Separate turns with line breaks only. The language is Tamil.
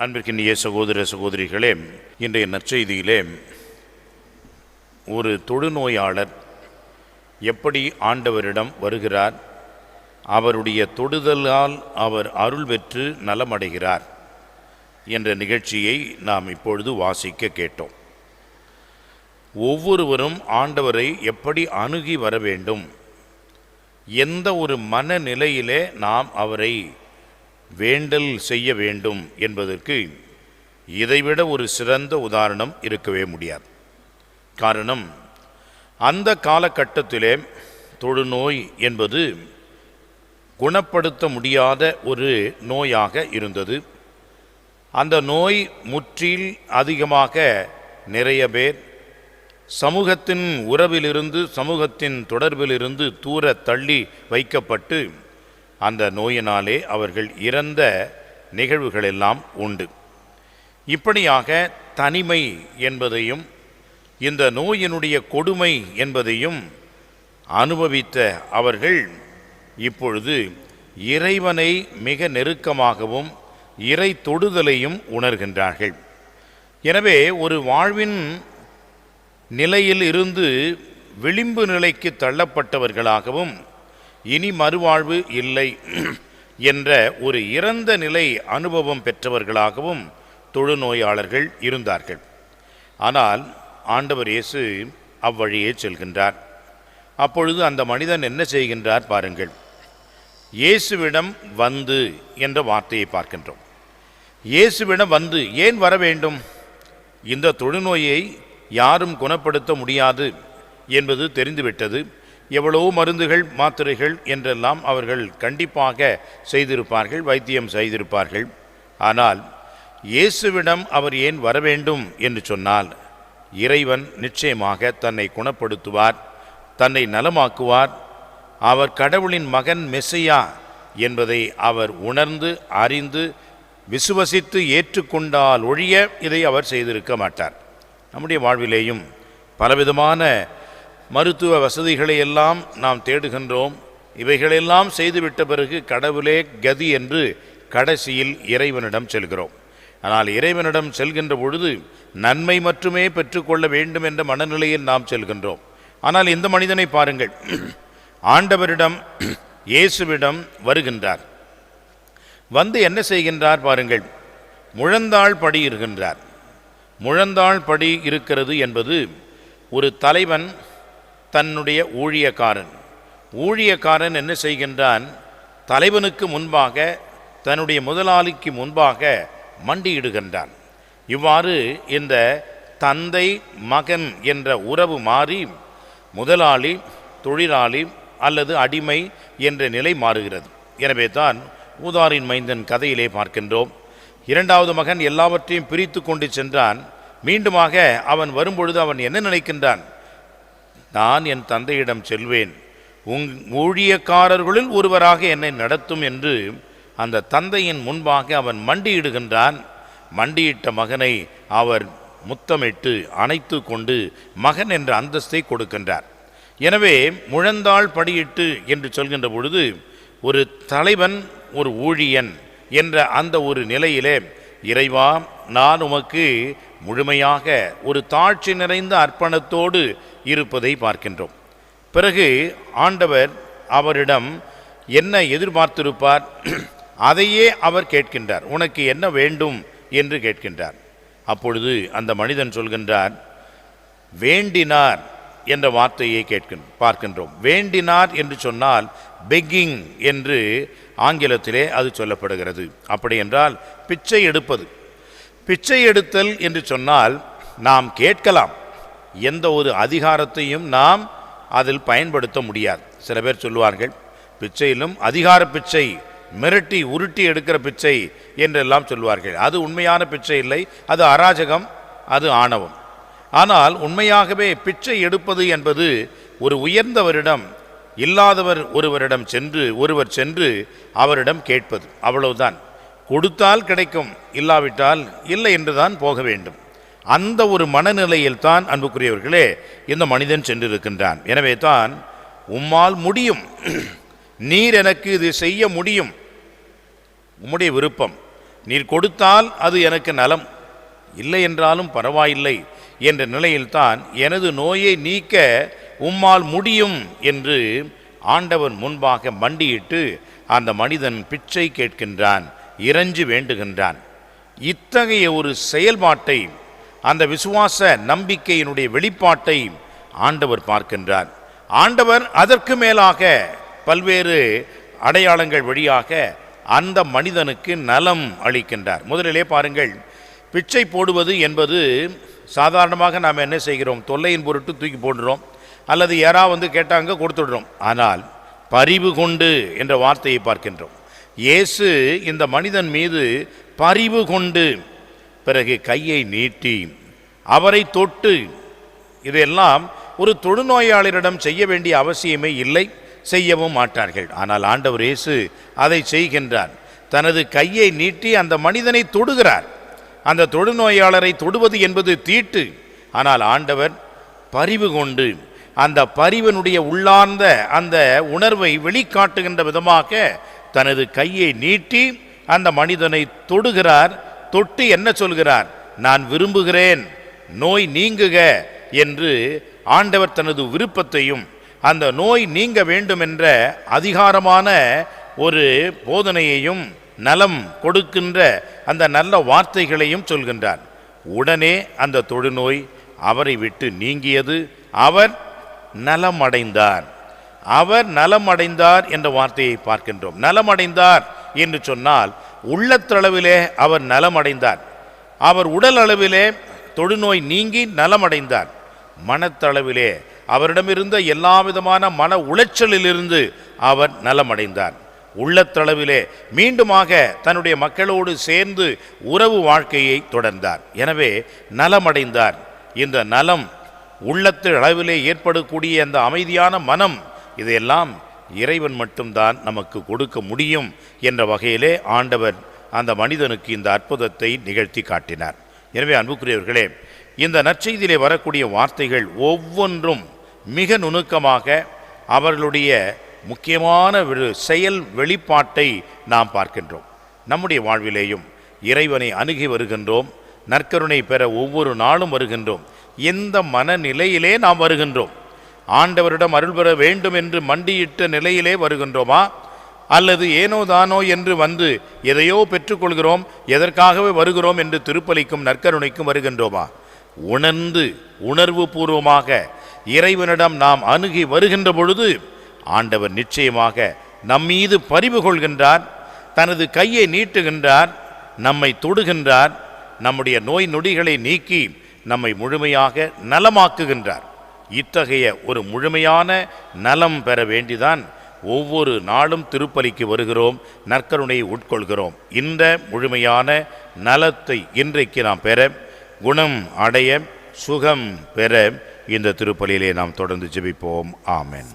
அன்பிற்கினிய சகோதர சகோதரிகளே, இன்றைய நற்செய்தியிலே ஒரு தொழுநோயாளர் எப்படி ஆண்டவரிடம் வருகிறார், அவருடைய தொடுதலால் அவர் அருள் பெற்று நலமடைகிறார் என்ற நிகழ்ச்சியை நாம் இப்பொழுது வாசிக்க கேட்டோம். ஒவ்வொருவரும் ஆண்டவரை எப்படி அணுகி வர வேண்டும், எந்த ஒரு மனநிலையிலே நாம் அவரை வேண்டல் செய்ய வேண்டும் என்பதற்கு இதைவிட ஒரு சிறந்த உதாரணம் இருக்கவே முடியாது. காரணம், அந்த காலகட்டத்திலே தொழுநோய் என்பது குணப்படுத்த முடியாத ஒரு நோயாக இருந்தது. அந்த நோய் முற்றில் அதிகமாக நிறைய பேர் சமூகத்தின் உறவிலிருந்து, சமூகத்தின் தொடர்பிலிருந்து தூர தள்ளி வைக்கப்பட்டு அந்த நோயினாலே அவர்கள் இறந்த நிகழ்வுகளெல்லாம் உண்டு. இப்படியாக தனிமை என்பதையும் இந்த நோயினுடைய கொடுமை என்பதையும் அனுபவித்த அவர்கள் இப்பொழுது இறைவனை மிக நெருக்கமாகவும் இறை தொடுதலையும் உணர்கின்றார்கள். எனவே ஒரு வாழ்வின் நிலையில் இருந்து விளிம்பு நிலைக்கு தள்ளப்பட்டவர்களாகவும் இனி மறுவாழ்வு இல்லை என்ற ஒரு இறந்த நிலை அனுபவம் பெற்றவர்களாகவும் தொழுநோயாளர்கள் இருந்தார்கள். ஆனால் ஆண்டவர் இயேசு அவ்வழியே செல்கின்றார். அப்பொழுது அந்த மனிதன் என்ன செய்கின்றார் பாருங்கள். இயேசுவிடம் வந்து என்ற வார்த்தையை பார்க்கின்றோம். இயேசுவிடம் வந்து ஏன் வர வேண்டும்? இந்த தொழுநோயை யாரும் குணப்படுத்த முடியாது என்பது தெரிந்துவிட்டது. எவ்வளோ மருந்துகள், மாத்திரைகள் என்றெல்லாம் அவர்கள் கண்டிப்பாக செய்திருப்பார்கள், வைத்தியம் செய்திருப்பார்கள். ஆனால் இயேசுவிடம் அவர் ஏன் வர வேண்டும் என்று சொன்னால், இறைவன் நிச்சயமாக தன்னை குணப்படுத்துவார், தன்னை நலமாக்குவார். அவர் கடவுளின் மகன் மெசியா என்பதை அவர் உணர்ந்து அறிந்து விசுவசித்து ஏற்றுக்கொண்டால் ஒழிய இதை அவர் செய்திருக்க மாட்டார். நம்முடைய வாழ்விலேயும் பலவிதமான மருத்துவ வசதிகளை எல்லாம் நாம் தேடுகின்றோம். இவைகளெல்லாம் செய்துவிட்ட பிறகு கடவுளே கதி என்று கடைசியில் இறைவனிடம் செல்கிறோம். ஆனால் இறைவனிடம் செல்கின்ற பொழுது நன்மை மட்டுமே பெற்றுக்கொள்ள வேண்டும் என்ற மனநிலையில் நாம் செல்கின்றோம். ஆனால் இந்த மனிதனை பாருங்கள், ஆண்டவரிடம் இயேசுவிடம் வருகின்றார். வந்து என்ன செய்கின்றார் பாருங்கள், முழந்தாள் படி இருக்கின்றார். முழந்தாள் படி இருக்கிறது என்பது ஒரு தலைவன் தன்னுடைய ஊழியக்காரன் என்ன செய்கின்றான், தலைவனுக்கு முன்பாக, தன்னுடைய முதலாளிக்கு முன்பாக மண்டியிடுகின்றான். இவ்வாறு இந்த தந்தை மகன் என்ற உறவு மாறி முதலாளி தொழிலாளி அல்லது அடிமை என்ற நிலை மாறுகிறது. எனவே தான் ஊதாரின் மைந்தன் கதையிலே பார்க்கின்றோம். இரண்டாவது மகன் எல்லாவற்றையும் பிரித்து கொண்டு சென்றான். மீண்டுமாக அவன் வரும்பொழுது அவன் என்ன நினைக்கின்றான், நான் என் தந்தையிடம் செல்வேன், ஊழியக்காரர்களில் ஒருவராக என்னை நடத்தும் என்று அந்த தந்தையின் முன்பாக அவன் மண்டியிடுகின்றான். மண்டியிட்ட மகனை அவர் முத்தமிட்டு அணைத்து கொண்டு மகன் என்ற அந்தஸ்தை கொடுக்கின்றார். எனவே முழந்தாள் படியிட்டு என்று சொல்கின்ற பொழுது ஒரு தலைவன், ஒரு ஊழியன் என்ற அந்த ஒரு நிலையிலே, இறைவா நான் உமக்கு முழுமையாக ஒரு தாழ்ச்சி நிறைந்த அர்ப்பணத்தோடு இருப்பதை பார்க்கின்றோம். பிறகு ஆண்டவர் அவரிடம் என்ன எதிர்பார்த்திருப்பார், அதையே அவர் கேட்கின்றார். உனக்கு என்ன வேண்டும் என்று கேட்கின்றார். அப்பொழுது அந்த மனிதன் சொல்கின்றார், வேண்டினார் என்ற வார்த்தையை பார்க்கின்றோம். வேண்டினார் என்று சொன்னால் பெக்கிங் என்று ஆங்கிலத்திலே அது சொல்லப்படுகிறது. அப்படி என்றால் பிச்சை எடுப்பது. பிச்சை எடுத்தல் என்று சொன்னால் நாம் கேட்கலாம், எந்த ஒரு அதிகாரத்தையும் நாம் அதில் பயன்படுத்த முடியாது. சில பேர் சொல்லுவார்கள், பிச்சையிலும் அதிகார பிச்சை, மிரட்டி உருட்டி எடுக்கிற பிச்சை என்றெல்லாம் சொல்வார்கள். அது உண்மையான பிச்சை இல்லை, அது அராஜகம், அது ஆணவம். ஆனால் உண்மையாகவே பிச்சை எடுப்பது என்பது ஒரு உயர்ந்தவரிடம், இல்லாதவர் ஒருவர் சென்று அவரிடம் கேட்பது, அவ்வளவுதான். கொடுத்தால் கிடைக்கும், இல்லாவிட்டால் இல்லை என்றுதான் போக வேண்டும். அந்த ஒரு மனநிலையில் தான் அன்புக்குரியவர்களே இந்த மனிதன் சென்றிருக்கின்றான். எனவே தான் உம்மால் முடியும், நீர் எனக்கு இது செய்ய முடியும், உம்முடைய விருப்பம், நீர் கொடுத்தால் அது எனக்கு நலம், இல்லை என்றாலும் பரவாயில்லை என்ற நிலையில்தான் எனது நோயை நீக்க உம்மால் முடியும் என்று ஆண்டவர் முன்பாக மண்டியிட்டு அந்த மனிதன் பிச்சை கேட்கின்றான், இறைஞ்சி வேண்டுகின்றான். இத்தகைய ஒரு செயல்பாட்டை, அந்த விசுவாச நம்பிக்கையினுடைய வெளிப்பாட்டை ஆண்டவர் பார்க்கின்றார். ஆண்டவர் அதற்கு மேலாக பல்வேறு அடையாளங்கள் வழியாக அந்த மனிதனுக்கு நலம் அளிக்கின்றார். முதலிலே பாருங்கள், பிச்சை போடுவது என்பது சாதாரணமாக நாம் என்ன செய்கிறோம், தொல்லையின் பொருட்டு தூக்கி போடுறோம், அல்லது யாராவது கேட்டாங்க கொடுத்துடுறோம். ஆனால் பரிவு கொண்டு என்ற வார்த்தையை பார்க்கின்றோம். இயேசு இந்த மனிதன் மீது பரிவு கொண்டு பிறகு கையை நீட்டி அவரை தொட்டு, இதெல்லாம் ஒரு தொழுநோயாளரிடம் செய்ய வேண்டிய அவசியமே இல்லை, செய்யவும் மாட்டார்கள். ஆனால் ஆண்டவர் இயேசு அதை செய்கின்றார். தனது கையை நீட்டி அந்த மனிதனை தொடுகிறார். அந்த தொழுநோயாளரை தொடுவது என்பது தீட்டு. ஆனால் ஆண்டவர் பரிவு கொண்டு அந்த பரிவனுடைய உள்ளார்ந்த அந்த உணர்வை வெளிக்காட்டுகின்ற விதமாக தனது கையை நீட்டி அந்த மனிதனை தொடுகிறார். தொட்டு என்ன சொல்கிறார், நான் விரும்புகிறேன், நோய் நீங்குக என்று ஆண்டவர் தனது விருப்பத்தையும் அந்த நோய் நீங்க வேண்டும் என்ற அதிகாரமான ஒரு போதனையையும் நலம் கொடுக்கின்ற அந்த நல்ல வார்த்தைகளையும் சொல்கின்றார். உடனே அந்த தொழுநோய் அவரை விட்டு நீங்கியது. அவர் நலமடைந்தார். அவர் நலமடைந்தார் என்ற வார்த்தையை பார்க்கின்றோம். நலமடைந்தார் என்று சொன்னால் உள்ளத்தளவிலே அவர் நலமடைந்தார். அவர் உடல் அளவிலே தொழுநோய் நீங்கி நலமடைந்தார். மனத்தளவிலே அவரிடமிருந்த எல்லா விதமான மன உளைச்சலிலிருந்து அவர் நலமடைந்தார். உள்ளத்தளவிலே மீண்டுமாக தன்னுடைய மக்களோடு சேர்ந்து உறவு வாழ்க்கையை தொடர்ந்தார். எனவே நலமடைந்தார். இந்த நலம், உள்ளத்து அளவிலே ஏற்படக்கூடிய அந்த அமைதியான மனம், இதையெல்லாம் இறைவன் மட்டும்தான் நமக்கு கொடுக்க முடியும் என்ற வகையிலே ஆண்டவர் அந்த மனிதனுக்கு இந்த அற்புதத்தை நிகழ்த்தி காட்டினார். எனவே அன்புக்குரியவர்களே, இந்த நற்செய்தியிலே வரக்கூடிய வார்த்தைகள் ஒவ்வொன்றும் மிக நுணுக்கமாக அவர்களுடைய முக்கியமான ஒரு செயல் வெளிப்பாட்டை நாம் பார்க்கின்றோம். நம்முடைய வாழ்விலேயும் இறைவனை அணுகி வருகின்றோம், நற்கருணை பெற ஒவ்வொரு நாளும் வருகின்றோம். எந்த மனநிலையிலே நாம் வருகின்றோம்? ஆண்டவரிடம் அருள் பெற வேண்டும் என்று மண்டியிட்ட நிலையிலே வருகின்றோமா, அல்லது ஏனோ தானோ என்று வந்து எதையோ பெற்றுக்கொள்கிறோம், எதற்காகவே வருகிறோம் என்று திருப்பலிக்கும் நற்கருணைக்கும் வருகின்றோமா? உணர்ந்து உணர்வு பூர்வமாக இறைவனிடம் நாம் அணுகி வருகின்ற பொழுது ஆண்டவர் நிச்சயமாக நம்மீது பரிவு கொள்கின்றார், தனது கையை நீட்டுகின்றார், நம்மை தொடுகின்றார், நம்முடைய நோய் நொடிகளை நீக்கி நம்மை முழுமையாக நலமாக்குகின்றார். இத்தகைய ஒரு முழுமையான நலம் பெற வேண்டிதான் ஒவ்வொரு நாளும் திருப்பலிக்கு வருகிறோம், நற்கருணையை உட்கொள்கிறோம். இந்த முழுமையான நலத்தை இன்றைக்கு நாம் பெற, குணம் அடைய, சுகம் பெற இந்த திருப்பலியிலே நாம் தொடர்ந்து ஜெபிப்போம். ஆமென்.